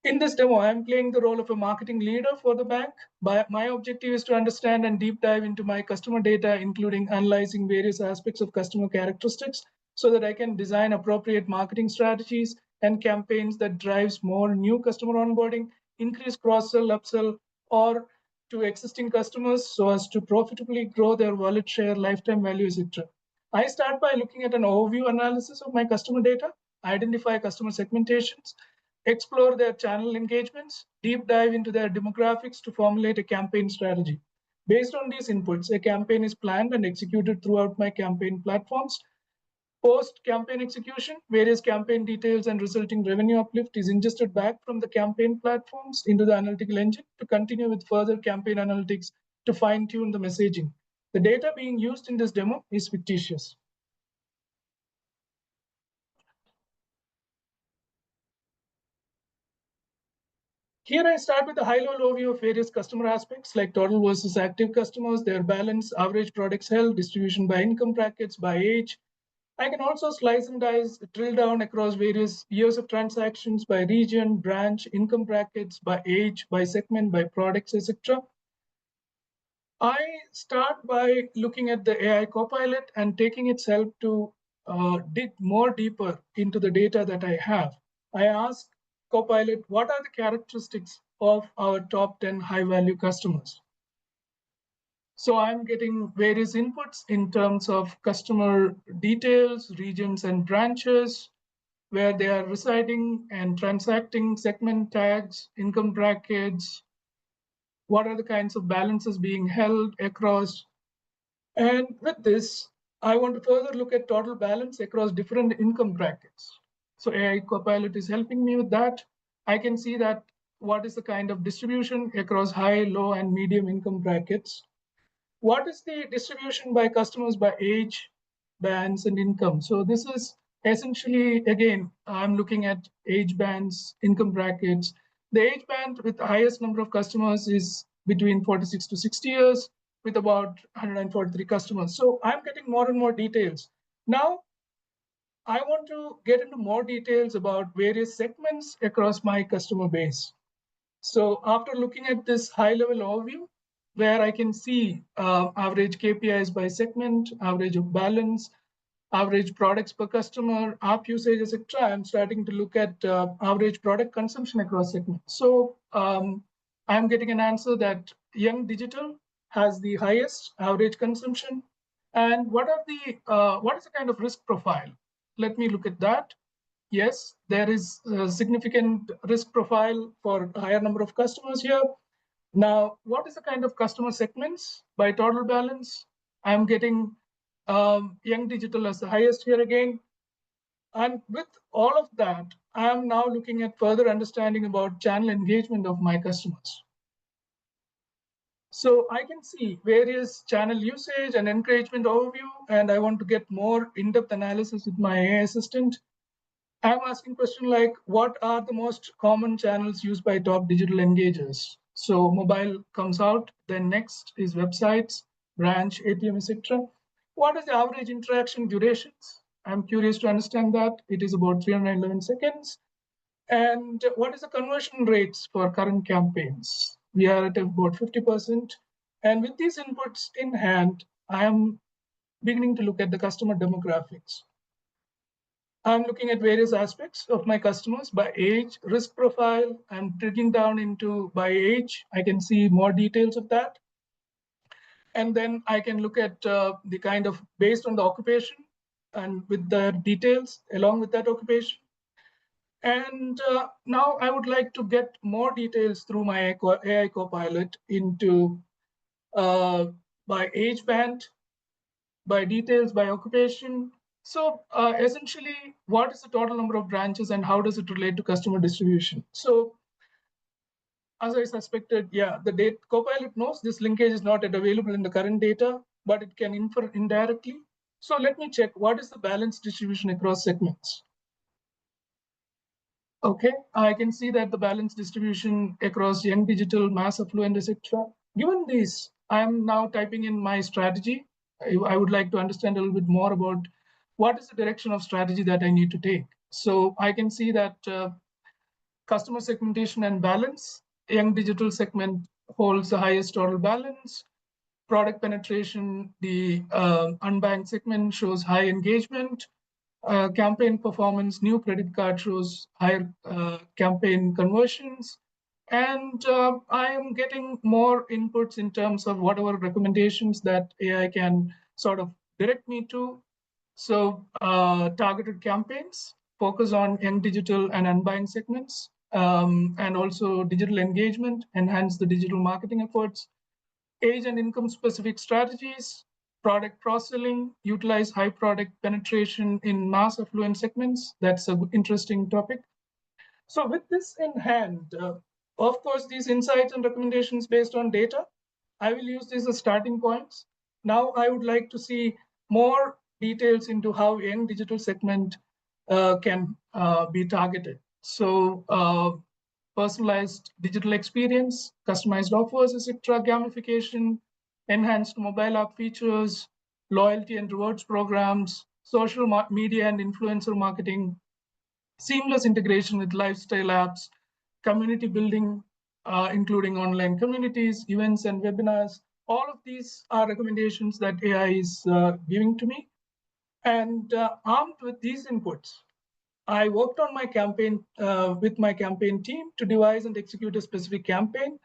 In this demo, I'm playing the role of a marketing leader for the bank. My objective is to understand and deep dive into my customer data, including analyzing various aspects of customer characteristics so that I can design appropriate marketing strategies and campaigns that drives more new customer onboarding, increase cross-sell, upsell, or to existing customers so as to profitably grow their wallet share, lifetime value, etc. I start by looking at an overview analysis of my customer data, identify customer segmentations, explore their channel engagements, deep dive into their demographics to formulate a campaign strategy. Based on these inputs, a campaign is planned and executed throughout my campaign platforms. Post-campaign execution, various campaign details and resulting revenue uplift is ingested back from the campaign platforms into the analytical engine to continue with further campaign analytics to fine-tune the messaging. The data being used in this demo is fictitious. Here I start with a high-level overview of various customer aspects like total versus active customers, their balance, average products held, distribution by income brackets, by age. I can also slice and dice, drill down across various years of transactions by region, branch, income brackets, by age, by segment, by products, etc. I start by looking at the AI Copilot and taking its help to dig more deeper into the data that I have. I ask Copilot, what are the characteristics of our top 10 high-value customers? So I'm getting various inputs in terms of customer details, regions and branches, where they are residing and transacting, segment tags, income brackets, what are the kinds of balances being held across. And with this, I want to further look at total balance across different income brackets. So AI Copilot is helping me with that. I can see that what is the kind of distribution across high, low, and medium income brackets. What is the distribution by customers by age, bands, and income? So this is essentially, again, I'm looking at age bands, income brackets. The age band with the highest number of customers is between 46 to 60 years with about 143 customers. So I'm getting more and more details. Now, I want to get into more details about various segments across my customer base. So after looking at this high-level overview, where I can see average KPIs by segment, average of balance, average products per customer, app usage, etc., I'm starting to look at average product consumption across segments. So I'm getting an answer that Young Digital has the highest average consumption. And what is the kind of risk profile? Let me look at that. Yes, there is a significant risk profile for a higher number of customers here. Now, what is the kind of customer segments by total balance? I'm getting Young Digital as the highest here again. And with all of that, I am now looking at further understanding about channel engagement of my customers. So I can see various channel usage and engagement overview, and I want to get more in-depth analysis with my AI assistant. I'm asking question like, what are the most common channels used by top digital engagers? So mobile comes out, then next is websites, branch, ATM, etc. What is the average interaction durations? I'm curious to understand that. It is about 311 seconds. And what is the conversion rates for current campaigns? We are at about 50%. And with these inputs in hand, I am beginning to look at the customer demographics. I'm looking at various aspects of my customers by age, risk profile. I'm drilling down into by age. I can see more details of that. And then I can look at the kind of based on the occupation and with the details along with that occupation. And now I would like to get more details through my AI Copilot into by age band, by details, by occupation. So essentially, what is the total number of branches and how does it relate to customer distribution? So as I suspected, yeah, the data Copilot knows this linkage is not yet available in the current data, but it can infer indirectly. So let me check what is the balance distribution across segments. Okay, I can see that the balance distribution across Young Digital, mass affluent, etc. Given this, I am now typing in my strategy. I would like to understand a little bit more about what is the direction of strategy that I need to take. So I can see that customer segmentation and balance, Young Digital segment holds the highest total balance. Product penetration, the unbanked segment shows high engagement. Campaign performance, new credit card shows higher campaign conversions. And I am getting more inputs in terms of whatever recommendations that AI can sort of direct me to. So targeted campaigns focus on Young Digital and unbanked segments, and also digital engagement, enhance the digital marketing efforts, age and income specific strategies, product cross-selling, utilize high product penetration in mass affluent segments. That's an interesting topic. So with this in hand, of course, these insights and recommendations based on data, I will use these as starting points. Now I would like to see more details into how Young Digital segment can be targeted. So personalized digital experience, customized offers, etc., gamification, enhanced mobile app features, loyalty and rewards programs, social media and influencer marketing, seamless integration with lifestyle apps, community building, including online communities, events, and webinars. All of these are recommendations that AI is giving to me. And armed with these inputs, I worked on my campaign with my campaign team to devise and execute a specific campaign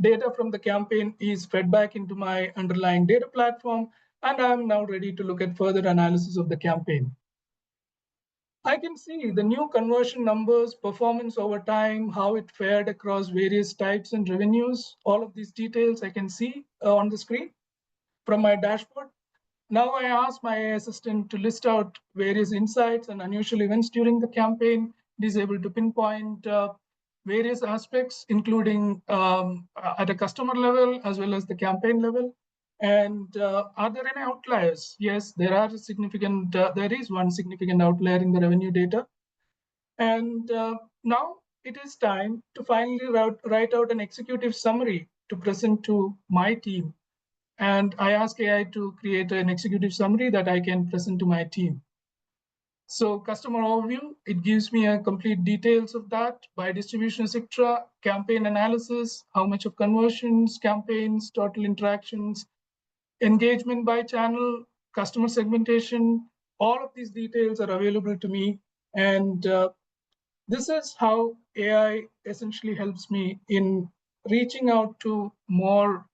Data from the campaign is fed back into my underlying data platform, and I'm now ready to look at further analysis of the campaign. I can see the new conversion numbers, performance over time, how it fared across various types and revenues. All of these details I can see on the screen from my dashboard. Now I ask my AI assistant to list out various insights and unusual events during the campaign. It is able to pinpoint various aspects, including at a customer level as well as the campaign level. And are there any outliers? Yes, there are significant. There is one significant outlier in the revenue data. And now it is time to finally write out an executive summary to present to my team. And I ask AI to create an executive summary that I can present to my team. So customer overview, it gives me a complete details of that by distribution, etc. Campaign analysis, how much of conversions, campaigns, total interactions, engagement by channel, customer segmentation. All of these details are available to me. And this is how AI essentially helps me in reaching out to more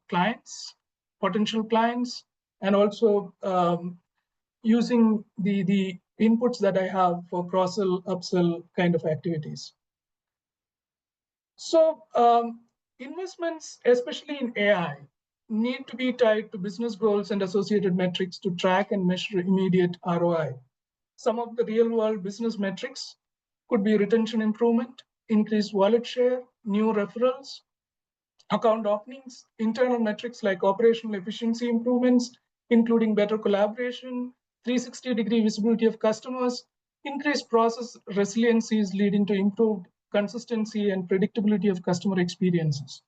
clients, potential clients, and also using the inputs that I have for cross-sell, upsell kind of activities. So investments, especially in AI, need to be tied to business goals and associated metrics to track and measure immediate ROI. Some of the real-world business metrics could be retention improvement, increased wallet share, new referrals, account openings, internal metrics like operational efficiency improvements, including better collaboration, 360-degree visibility of customers, increased process resiliencies leading to improved consistency and predictability of customer experiences.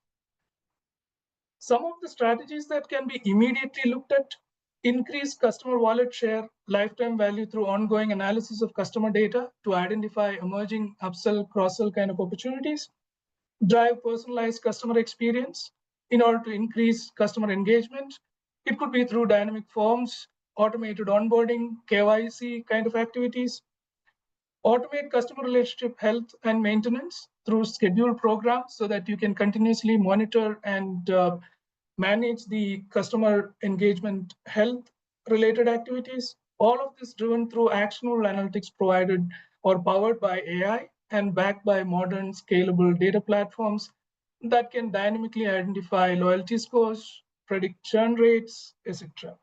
Some of the strategies that can be immediately looked at: increase customer wallet share, lifetime value through ongoing analysis of customer data to identify emerging upsell, cross-sell kind of opportunities, drive personalized customer experience in order to increase customer engagement. It could be through dynamic forms, automated onboarding, KYC kind of activities. Automate customer relationship health and maintenance through scheduled programs so that you can continuously monitor and manage the customer engagement health related activities. All of this driven through actionable analytics provided or powered by AI and backed by modern scalable data platforms that can dynamically identify loyalty scores, predict churn rates, etc.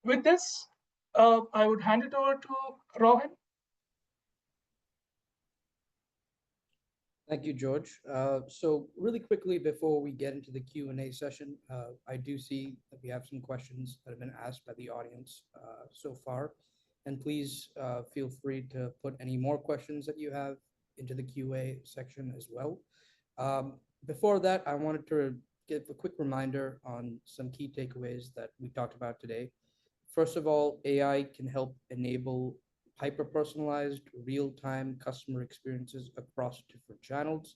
With this, I would hand it over to Rohan. Thank you, George. So really quickly before we get into the Q&A session, I do see that we have some questions that have been asked by the audience so far. And please feel free to put any more questions that you have into the QA section as well. Before that, I wanted to give a quick reminder on some key takeaways that we talked about today. First of all, AI can help enable hyper-personalized, real-time customer experiences across different channels.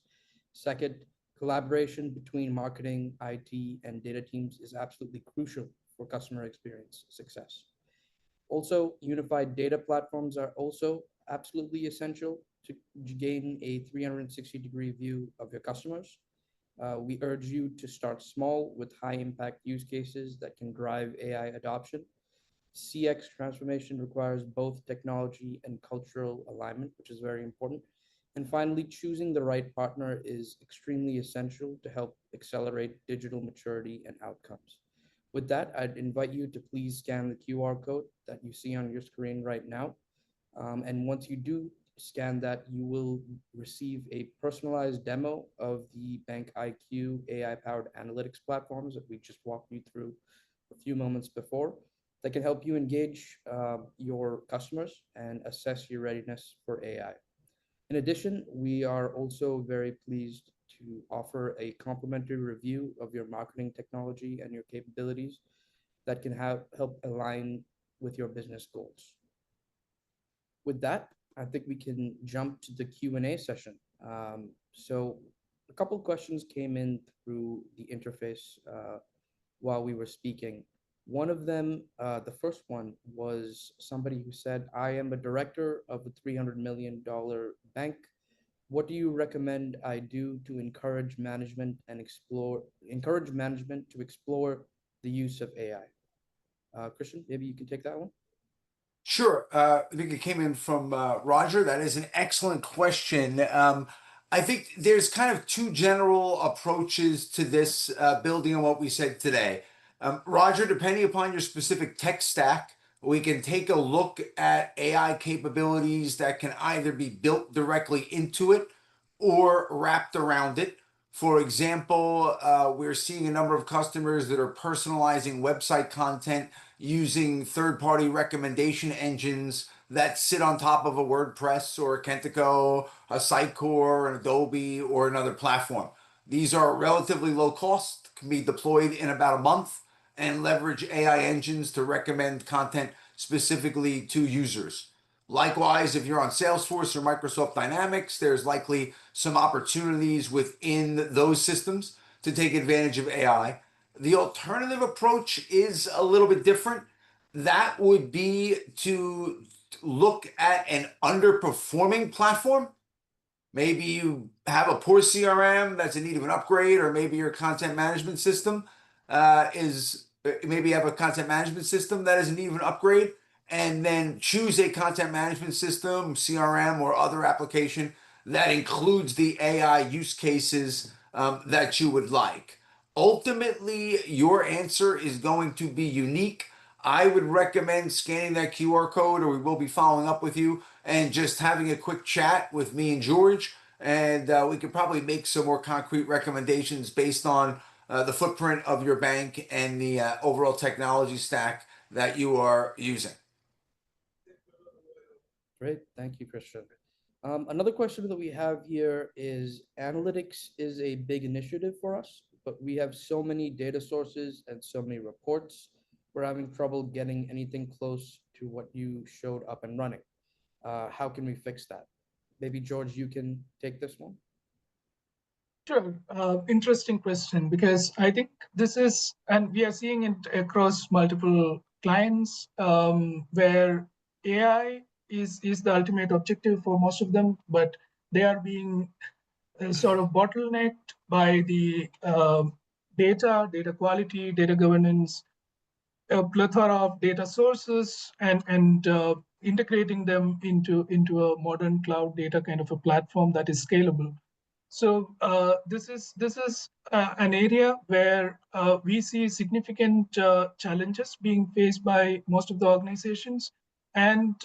Second, collaboration between marketing, IT, and data teams is absolutely crucial for customer experience success. Also, unified data platforms are also absolutely essential to gain a 360-degree view of your customers. We urge you to start small with high-impact use cases that can drive AI adoption. CX transformation requires both technology and cultural alignment, which is very important. And finally, choosing the right partner is extremely essential to help accelerate digital maturity and outcomes. With that, I'd invite you to please scan the QR code that you see on your screen right now. And once you do scan that, you will receive a personalized demo of the BankIQ AI-powered analytics platforms that we just walked you through a few moments before, that can help you engage your customers and assess your readiness for AI. In addition, we are also very pleased to offer a complimentary review of your marketing technology and your capabilities that can help align with your business goals. With that, I think we can jump to the Q&A session. So a couple of questions came in through the interface while we were speaking. One of them, the first one, was somebody who said, I am a director of a $300 million bank. what do you recommend I do to encourage management to explore the use of AI? Christian, maybe you can take that one. Sure. I think it came in from Roger. That is an excellent question. I think there's kind of two general approaches to this, building on what we said today. Roger, depending upon your specific tech stack, we can take a look at AI capabilities that can either be built directly into it or wrapped around it. For example, we're seeing a number of customers that are personalizing website content using third-party recommendation engines that sit on top of a WordPress or a Kentico, a Sitecore, an Adobe, or another platform. These are relatively low cost, can be deployed in about a month, and leverage AI engines to recommend content specifically to users. Likewise, if you're on Salesforce or Microsoft Dynamics, there's likely some opportunities within those systems to take advantage of AI. The alternative approach is a little bit different. That would be to look at an underperforming platform. Maybe you have a poor CRM that's in need of an upgrade, or maybe your content management system maybe you have a content management system that is in need of an upgrade, and then choose a content management system, CRM, or other application that includes the AI use cases that you would like. Ultimately, your answer is going to be unique. I would recommend scanning that QR code, or we will be following up with you, and just having a quick chat with me and George. And we could probably make some more concrete recommendations based on the footprint of your bank and the overall technology stack that you are using. Great, thank you, Christian. Another question that we have here is, analytics is a big initiative for us, but we have so many data sources and so many reports. We're having trouble getting anything close to what you showed up and running. How can we fix that? Maybe George, you can take this one. Sure. Interesting question, because I think this is, and we are seeing it across multiple clients, where AI is the ultimate objective for most of them, but they are being sort of bottlenecked by the data quality, data governance, a plethora of data sources, and integrating them into a modern cloud data kind of a platform that is scalable. So this is an area where we see significant challenges being faced by most of the organizations, and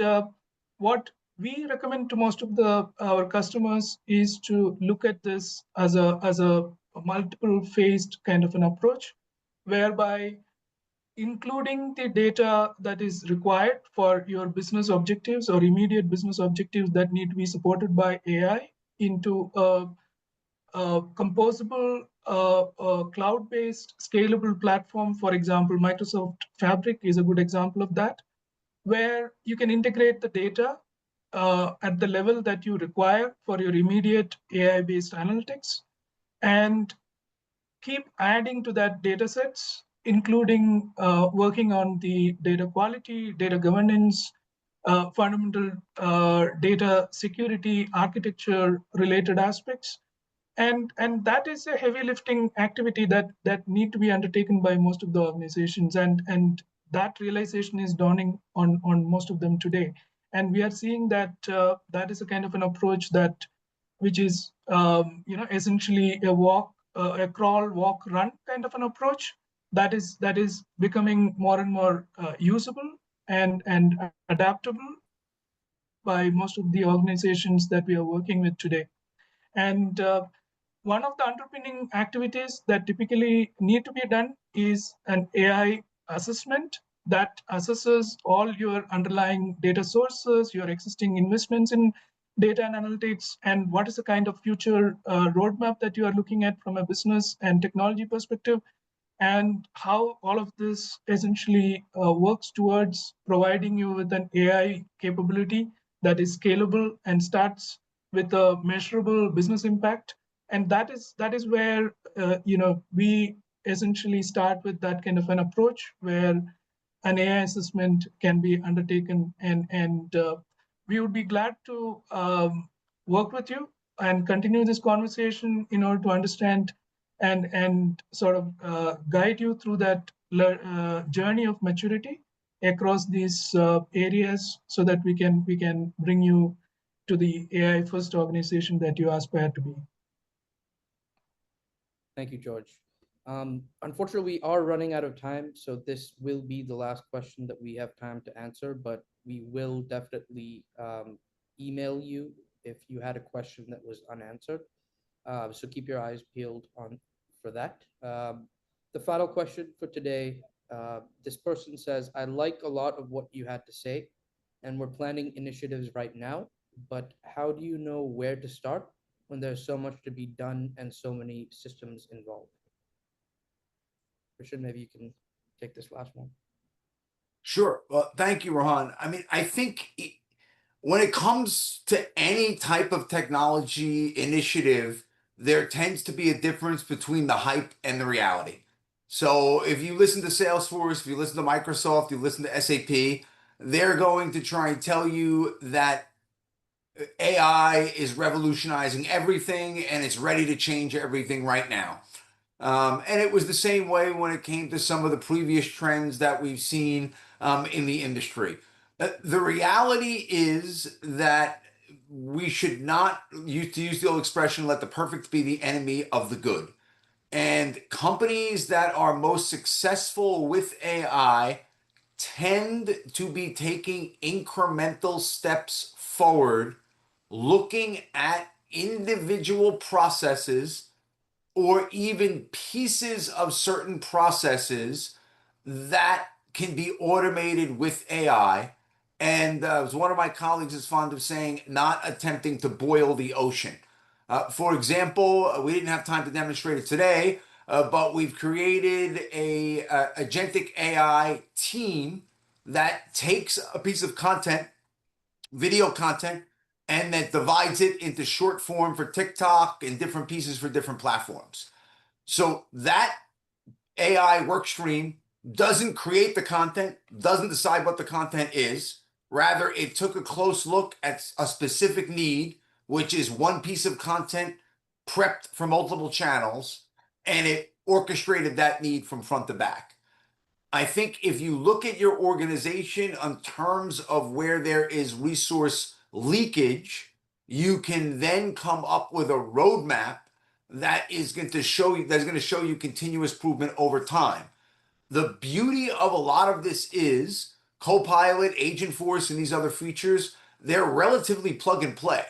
what we recommend to most of our customers is to look at this as a multiple phased kind of an approach, whereby including the data that is required for your business objectives or immediate business objectives that need to be supported by AI into a composable cloud-based scalable platform. For example, Microsoft Fabric is a good example of that, where you can integrate the data at the level that you require for your immediate AI-based analytics, and keep adding to that data sets, including working on the data quality, data governance, fundamental data security, architecture related aspects. And that is a heavy lifting activity that need to be undertaken by most of the organizations, and that realization is dawning on most of them today. And we are seeing that that is a kind of an approach which is essentially a crawl, walk, run kind of an approach that is becoming more and more usable and adaptable by most of the organizations that we are working with today. And one of the underpinning activities that typically need to be done is an AI assessment that assesses all your underlying data sources, your existing investments in data and analytics, and what is the kind of future roadmap that you are looking at from a business and technology perspective, and how all of this essentially works towards providing you with an AI capability that is scalable and starts with a measurable business impact. And that is where we essentially start with that kind of an approach, where an AI assessment can be undertaken, and we would be glad to work with you and continue this conversation in order to understand and sort of guide you through that journey of maturity across these areas, so that we can bring you to the AI first organization that you aspire to be. Thank you, George. Unfortunately, we are running out of time, so this will be the last question that we have time to answer, but we will definitely email you if you had a question that was unanswered. So keep your eyes peeled on for that. The final question for today, this person says, I like a lot of what you had to say, and we're planning initiatives right now, but how do you know where to start when there's so much to be done and so many systems involved? Christian, maybe you can take this last one. Sure. Well, thank you, Rohan. I mean, I think when it comes to any type of technology initiative, there tends to be a difference between the hype and the reality. So if you listen to Salesforce, if you listen to Microsoft, you listen to SAP, they're going to try and tell you that AI is revolutionizing everything and it's ready to change everything right now. And it was the same way when it came to some of the previous trends that we've seen in the industry. The reality is that we should not, to use the old expression, let the perfect be the enemy of the good. And companies that are most successful with AI tend to be taking incremental steps forward, looking at individual processes or even pieces of certain processes that can be automated with AI. And as one of my colleagues is fond of saying, not attempting to boil the ocean. For example, we didn't have time to demonstrate it today, but we've created a Agentic AI team that takes a piece of content, video content, and then divides it into short form for TikTok and different pieces for different platforms. So that AI work stream doesn't create the content, doesn't decide what the content is. Rather, it took a close look at a specific need, which is one piece of content prepped for multiple channels, and it orchestrated that need from front to back. I think if you look at your organization in terms of where there is resource leakage, you can then come up with a roadmap that is going to show you continuous improvement over time. The beauty of a lot of this is Copilot, Agentforce, and these other features, they're relatively plug and play.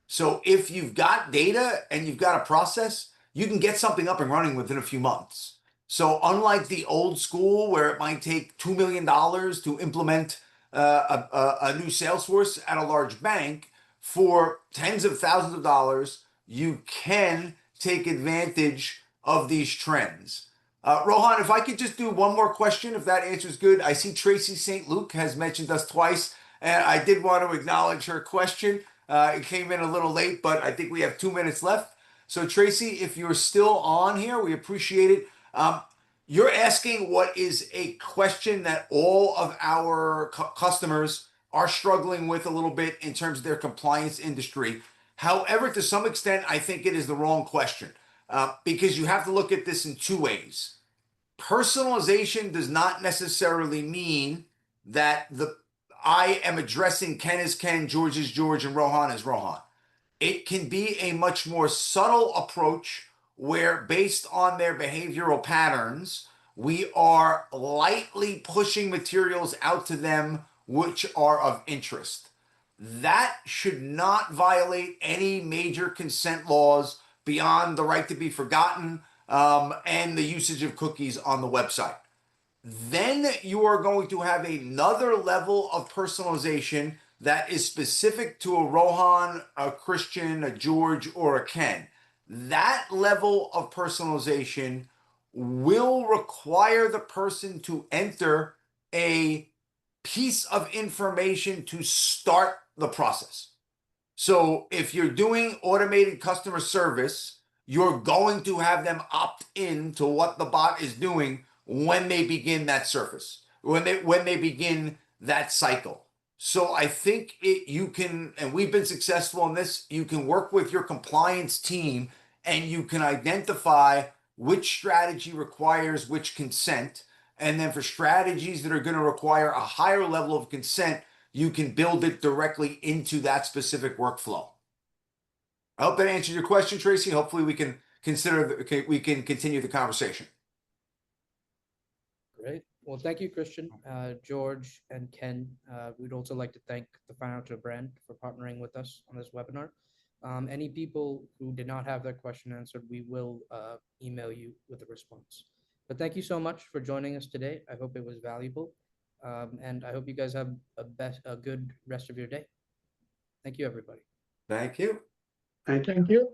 So if you've got data and you've got a process, you can get something up and running within a few months. So unlike the old school where it might take $2 million to implement a new Salesforce at a large bank, for tens of thousands of dollars, you can take advantage of these trends. Rohan, if I could just do one more question, if that answer is good. I see Tracy St. Luke has mentioned us twice, and I did want to acknowledge her question. It came in a little late, but I think we have 2 minutes left. So Tracy, if you're still on here, we appreciate it. You're asking what is a question that all of our customers are struggling with a little bit in terms of their compliance industry. However, to some extent, I think it is the wrong question because you have to look at this in two ways. Personalization does not necessarily mean that I am addressing Ken as Ken, George as George, and Rohan as Rohan. It can be a much more subtle approach where, based on their behavioral patterns, we are lightly pushing materials out to them which are of interest. That should not violate any major consent laws beyond the right to be forgotten and the usage of cookies on the website. Then you are going to have another level of personalization that is specific to a Rohan, a Christian, a George, or a Ken. That level of personalization will require the person to enter a piece of information to start the process. So if you're doing automated customer service, you're going to have them opt in to what the bot is doing when they begin that service, when they begin that cycle. So I think you can, and we've been successful in this, you can work with your compliance team and you can identify which strategy requires which consent. And then for strategies that are going to require a higher level of consent, you can build it directly into that specific workflow. I hope that answered your question, Tracy. Hopefully we can we can continue the conversation. Great. Well, thank you, Christian, George, and Ken. We'd also like to thank the Financial Brand for partnering with us on this webinar. Any people who did not have their question answered, we will email you with a response. But thank you so much for joining us today. I hope it was valuable. And I hope you guys have a good rest of your day. Thank you, everybody. Thank you. Thank you. Thank you.